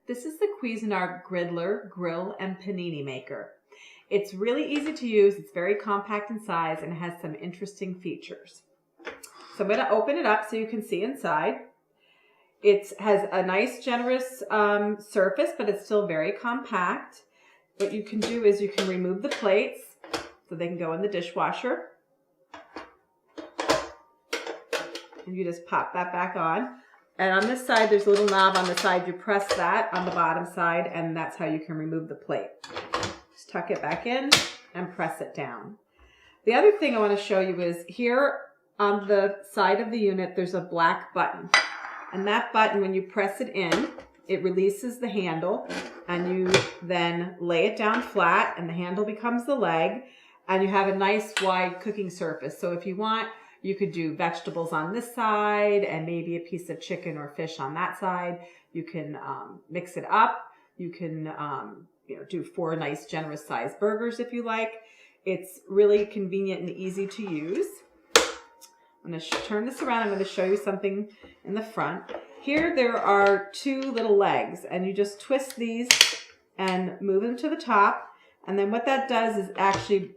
This is the Cuisinart Griddler, Grill, and Panini Maker. It's really easy to use, it's very compact in size, and it has some interesting features. So I'm going to open it up so you can see inside. It has a nice generous surface, but it's still very compact. What you can do is you can remove the plates so they can go in the dishwasher. And you just pop that back on. And on this side, there's a little knob on the side. You press that on the bottom side, and that's how you can remove the plate. Just tuck it back in and press it down. The other thing I want to show you is here on the side of the unit, there's a black button. And that button, when you press it in, it releases the handle, and you then lay it down flat, and the handle becomes the leg, and you have a nice wide cooking surface. So if you want, you could do vegetables on this side and maybe a piece of chicken or fish on that side. You can mix it up. You can do 4 nice generous sized burgers if you like. It's really convenient and easy to use. I'm going to turn this around. I'm going to show you something in the front. Here there are 2 little legs, and you just twist these and move them to the top. And then what that does is actually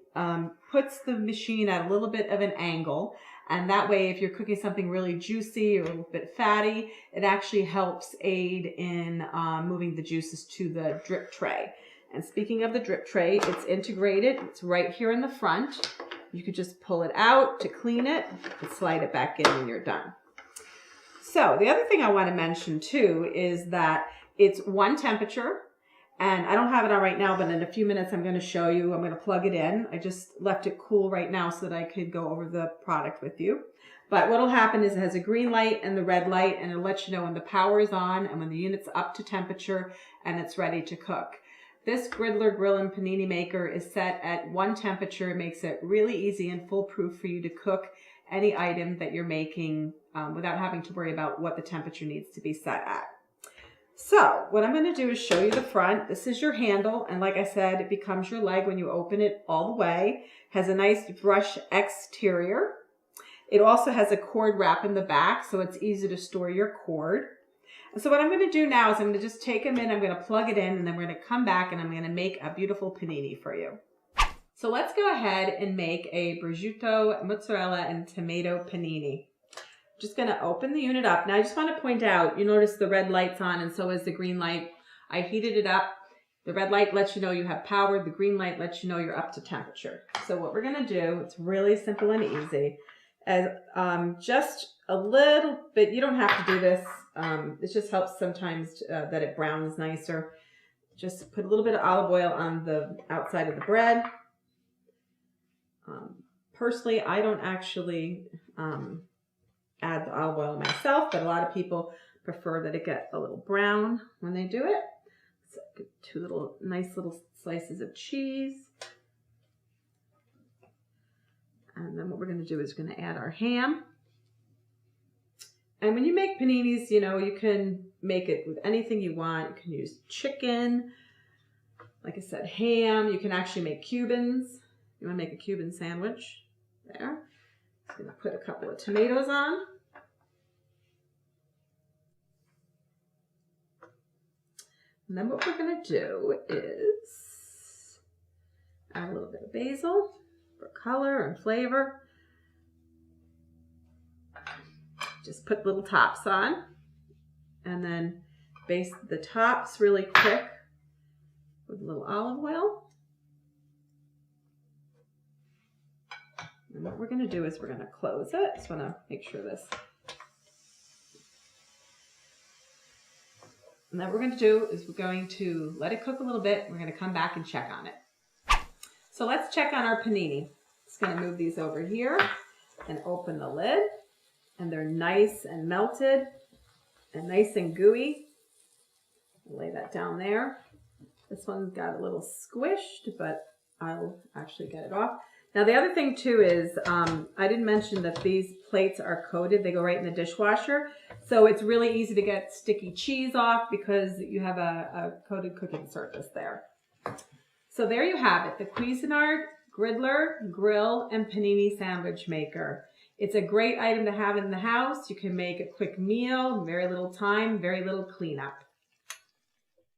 puts the machine at a little bit of an angle. And that way, if you're cooking something really juicy or a little bit fatty, it actually helps aid in moving the juices to the drip tray. And speaking of the drip tray, it's integrated. It's right here in the front. You could just pull it out to clean it and slide it back in when you're done. So the other thing I want to mention too is that it's 1 temperature. And I don't have it on right now, but in a few minutes I'm going to show you. I'm going to plug it in. I just left it cool right now so that I could go over the product with you. But what will happen is it has a green light and the red light, and it'll let you know when the power is on and when the unit's up to temperature and it's ready to cook. This Griddler, Grill, and Panini Maker is set at 1 temperature. It makes it really easy and foolproof for you to cook any item that you're making without having to worry about what the temperature needs to be set at. So what I'm going to do is show you the front. This is your handle, and like I said, it becomes your leg when you open it all the way. Has a nice brush exterior. It also has a cord wrap in the back, so it's easy to store your cord. And so what I'm going to do now is I'm going to just take them in, I'm going to plug it in, and then we're going to come back and I'm going to make a beautiful panini for you. So let's go ahead and make a prosciutto, mozzarella, and tomato panini. Just going to open the unit up. Now I just want to point out, you notice the red light's on and so is the green light. I heated it up. The red light lets you know you have power. The green light lets you know you're up to temperature. So what we're going to do, it's really simple and easy, is just a little bit, you don't have to do this. It just helps sometimes that it browns nicer. Just put a little bit of olive oil on the outside of the bread. Personally, I don't actually add the olive oil myself, but a lot of people prefer that it get a little brown when they do it. So 2 nice little slices of cheese. And then what we're going to do is we're going to add our ham. And when you make paninis, you can make it with anything you want. You can use chicken, like I said, ham. You can actually make Cubans. You want to make a Cuban sandwich. There. I'm going to put a couple of tomatoes on. And then what we're going to do is add a little bit of basil for color and flavor. Just put little tops on and then baste the tops really quick with a little olive oil. And what we're going to do is we're going to close it. Just want to make sure this. And then what we're going to do is we're going to let it cook a little bit. We're going to come back and check on it. So let's check on our panini. Just going to move these over here and open the lid. And they're nice and melted and nice and gooey. I'll lay that down there. This one's got a little squished, but I'll actually get it off. Now the other thing too is, I didn't mention that these plates are coated. They go right in the dishwasher. So it's really easy to get sticky cheese off because you have a coated cooking surface there. So there you have it, the Cuisinart Griddler, Grill, and Panini Sandwich Maker. It's a great item to have in the house. You can make a quick meal, very little time, very little cleanup.